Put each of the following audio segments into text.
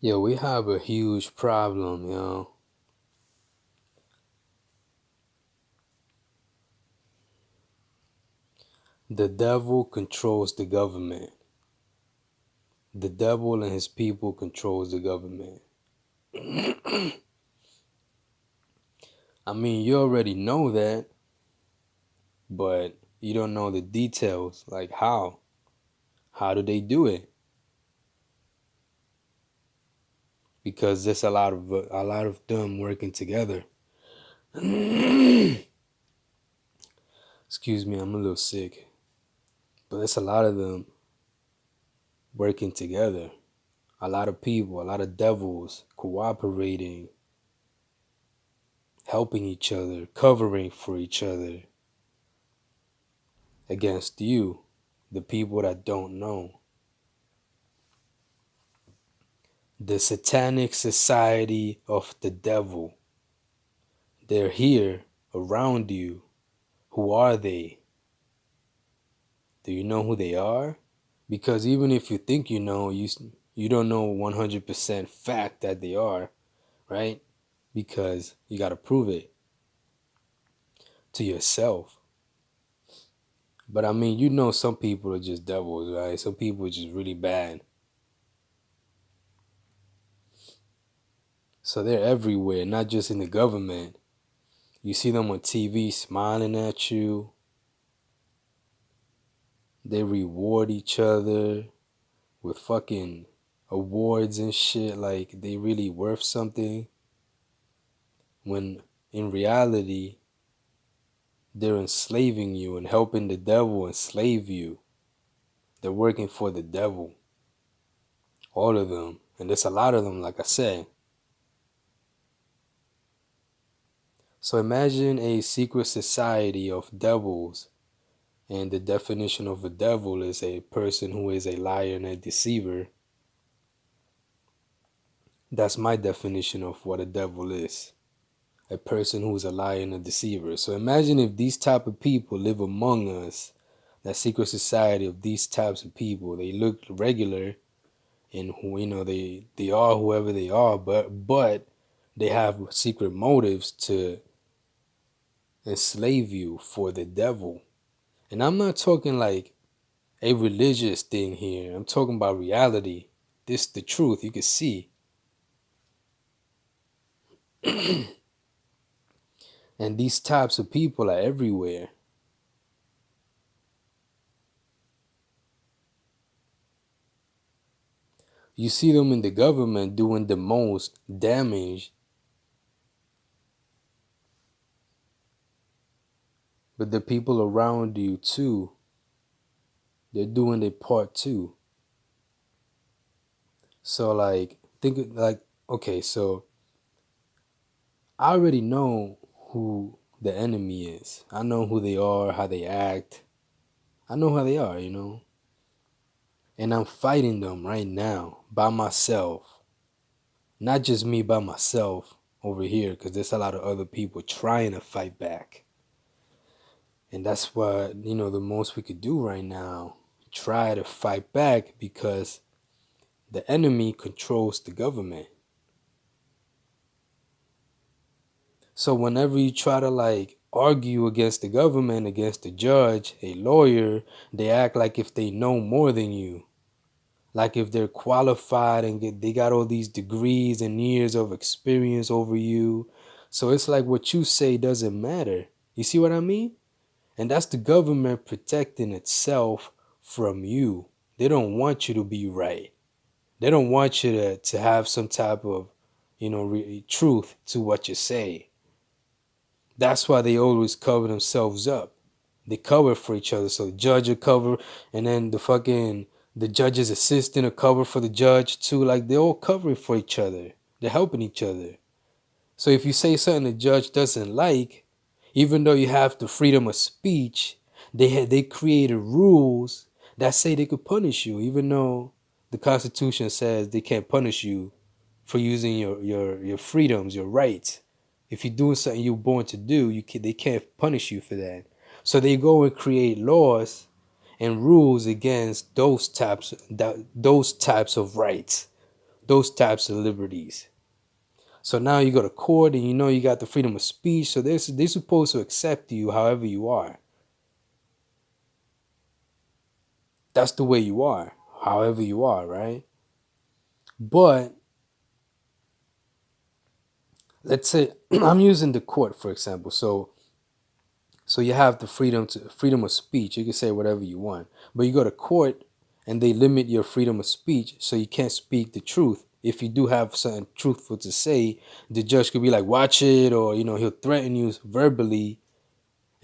Yeah, we have a huge problem, The devil controls the government. The devil and his people controls the government. I mean, you already know that, but you don't know the details, like how. How do they do it? Because there's a lot of them working together. Excuse me, I'm a little sick. But there's a lot of them working together. A lot of people, a lot of devils cooperating, helping each other, covering for each other against you, the people that don't know. The satanic society of the devil. They're here around you. Who are they? Do you know who they are? Because even if you think you don't know 100% fact that they are, right? Because you got to prove it to yourself. But I mean, some people are just devils, right? Some people are just really bad. So they're everywhere, not just in the government. You see them on TV smiling at you. They reward each other with fucking awards and shit, like they really worth something. When in reality, they're enslaving you and helping the devil enslave you. They're working for the devil. All of them. And there's a lot of them, like I said. So imagine a secret society of devils. And the definition of a devil is a person who is a liar and a deceiver. That's my definition of what a devil is. A person who is a liar and a deceiver. So imagine if these type of people live among us, that secret society of these types of people. They look regular, and they are whoever they are, but they have secret motives to enslave you for the devil. And I'm not talking like a religious thing here. I'm talking about reality. This is the truth. You can see. And these types of people are everywhere. You see them in the government doing the most damage, but the people around you too, they're doing their part too. So okay, so I already know who the enemy is. I know who they are, how they act. I know how they are. And I'm fighting them right now by myself. Not just me by myself over here, because there's a lot of other people trying to fight back. And that's what, the most we could do right now. Try to fight back because the enemy controls the government. So whenever you try to argue against the government, against the judge, a lawyer, they act like if they know more than you. Like if they're qualified and they got all these degrees and years of experience over you. So it's like what you say doesn't matter. You see what I mean? And that's the government protecting itself from you. They don't want you to be right. They don't want you to have some type of, truth to what you say. That's why they always cover themselves up. They cover for each other. So the judge will cover, and then the judge's assistant will cover for the judge too. Like they're all covering for each other. They're helping each other. So if you say something the judge doesn't like, even though you have the freedom of speech, they created rules that say they could punish you, even though the Constitution says they can't punish you for using your freedoms, your rights. If you're doing something you're born to do, they can't punish you for that. So they go and create laws and rules against those types of rights. those types of liberties. So now you go to court and you know you got the freedom of speech. So they're supposed to accept you however you are. That's the way you are, however you are, right? But let's say I'm using the court for example. So you have the freedom of speech. You can say whatever you want. But you go to court and they limit your freedom of speech so you can't speak the truth. If you do have something truthful to say, the judge could be like, watch it, or he'll threaten you verbally,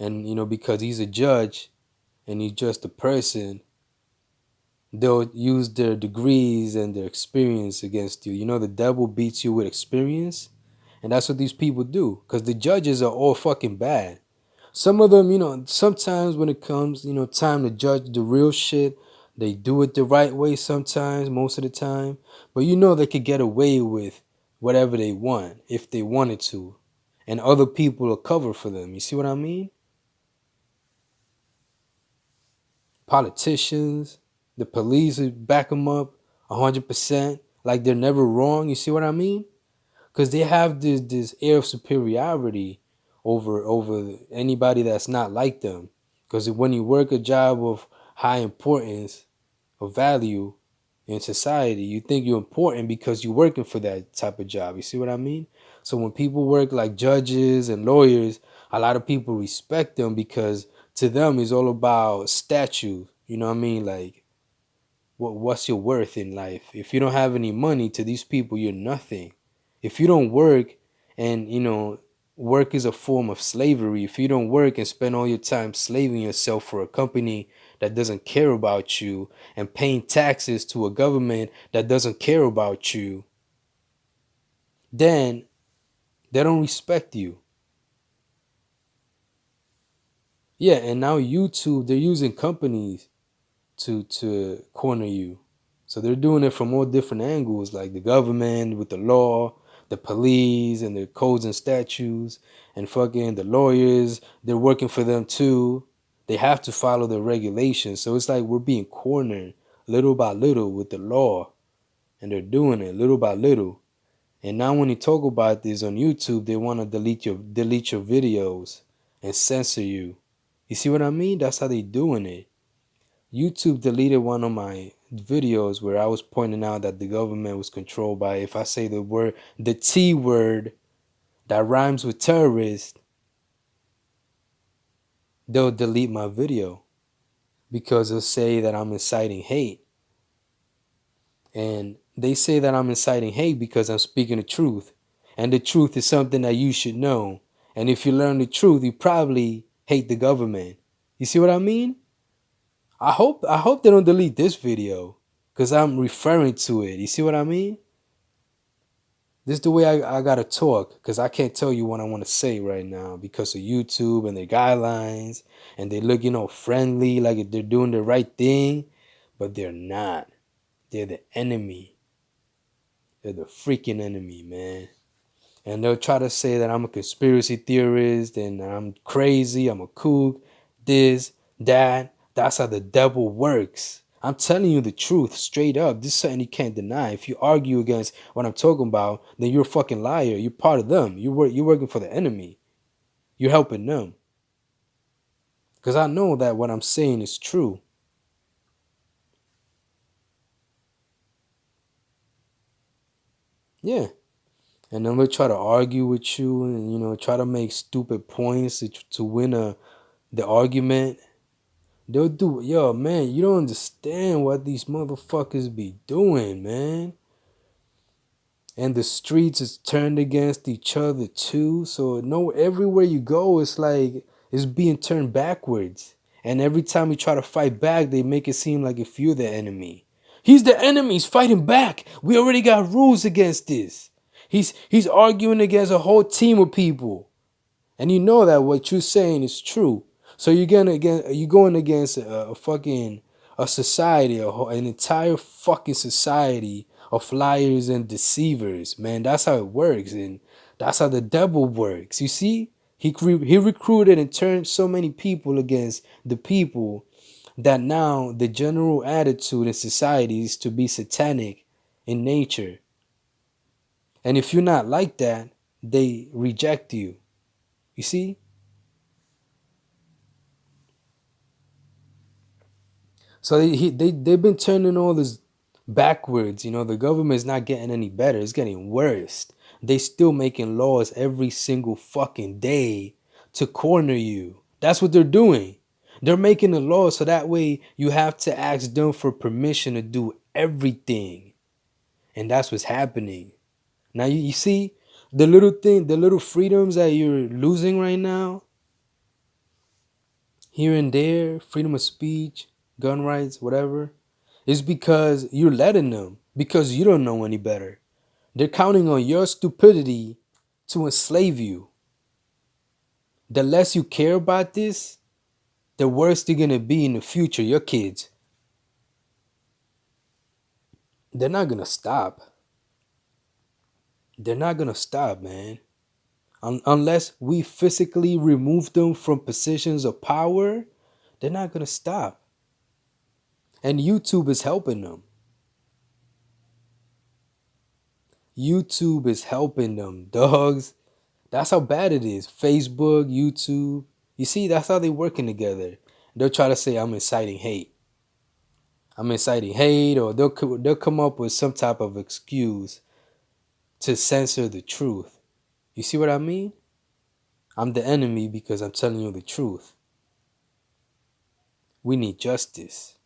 and because he's a judge and he's just a person, they'll use their degrees and their experience against you. The devil beats you with experience, and that's what these people do, because the judges are all fucking bad. Some of them, sometimes when it comes, time to judge the real shit, they do it the right way sometimes, most of the time. But they could get away with whatever they want if they wanted to. And other people will cover for them. You see what I mean? Politicians, the police back them up 100%. Like they're never wrong. You see what I mean? Because they have this air of superiority over anybody that's not like them. Because when you work a job of high importance or value in society, you think you're important because you're working for that type of job. You see what I mean? So when people work like judges and lawyers, a lot of people respect them because to them it's all about statue. You know what I mean? Like, what's your worth in life? If you don't have any money, to these people, you're nothing. If you don't work, and work is a form of slavery. If you don't work and spend all your time slaving yourself for a company that doesn't care about you and paying taxes to a government that doesn't care about you, then they don't respect you. Yeah, and now YouTube, they're using companies to corner you. So they're doing it from all different angles, like the government with the law, the police and the codes and statutes, and fucking the lawyers, they're working for them too. They have to follow the regulations. So it's like we're being cornered little by little with the law, and they're doing it little by little. And now when you talk about this on YouTube, they want to delete your videos and censor you. You see what I mean? That's how they doing it. YouTube deleted one of my videos where I was pointing out that the government was controlled by, if I say the T word that rhymes with terrorist, they'll delete my video because they'll say that I'm inciting hate. And they say that I'm inciting hate because I'm speaking the truth. And the truth is something that you should know. And if you learn the truth, you probably hate the government. You see what I mean? I hope they don't delete this video because I'm referring to it. You see what I mean? This is the way I gotta talk, because I can't tell you what I want to say right now because of YouTube and their guidelines, and they look, friendly, like they're doing the right thing, but they're not. They're the enemy. They're the freaking enemy, man. And they'll try to say that I'm a conspiracy theorist and I'm crazy, I'm a kook, this, that. That's how the devil works. I'm telling you the truth straight up. This is something you can't deny. If you argue against what I'm talking about, then you're a fucking liar. You're part of them. You're working for the enemy. You're helping them. Because I know that what I'm saying is true. Yeah. And then they'll try to argue with you and, try to make stupid points to win the argument. They'll do, yo, man, you don't understand what these motherfuckers be doing, man. And the streets is turned against each other too. So everywhere you go, it's like it's being turned backwards. And every time you try to fight back, they make it seem like if you're the enemy. He's the enemy, he's fighting back. We already got rules against this. He's arguing against a whole team of people. And you know that what you're saying is true. So you're going against a society, an entire fucking society of liars and deceivers, man. That's how it works, and that's how the devil works. You see, he recruited and turned so many people against the people that now the general attitude in society is to be satanic in nature. And if you're not like that, they reject you. You see? So they've been turning all this backwards. The government is not getting any better. It's getting worse. They still making laws every single fucking day to corner you. That's what they're doing. They're making a law so that way you have to ask them for permission to do everything. And that's what's happening. Now you see the little thing, the little freedoms that you're losing right now, here and there, freedom of speech, gun rights, whatever, is because you're letting them, because you don't know any better. They're counting on your stupidity to enslave you. The less you care about this, the worse you're going to be in the future. Your kids, they're not going to stop. They're not going to stop, man. Unless we physically remove them from positions of power, they're not going to stop. And YouTube is helping them. YouTube is helping them, dogs. That's how bad it is. Facebook, YouTube. You see, that's how they're working together. They'll try to say I'm inciting hate. I'm inciting hate, or they'll come up with some type of excuse to censor the truth. You see what I mean? I'm the enemy because I'm telling you the truth. We need justice.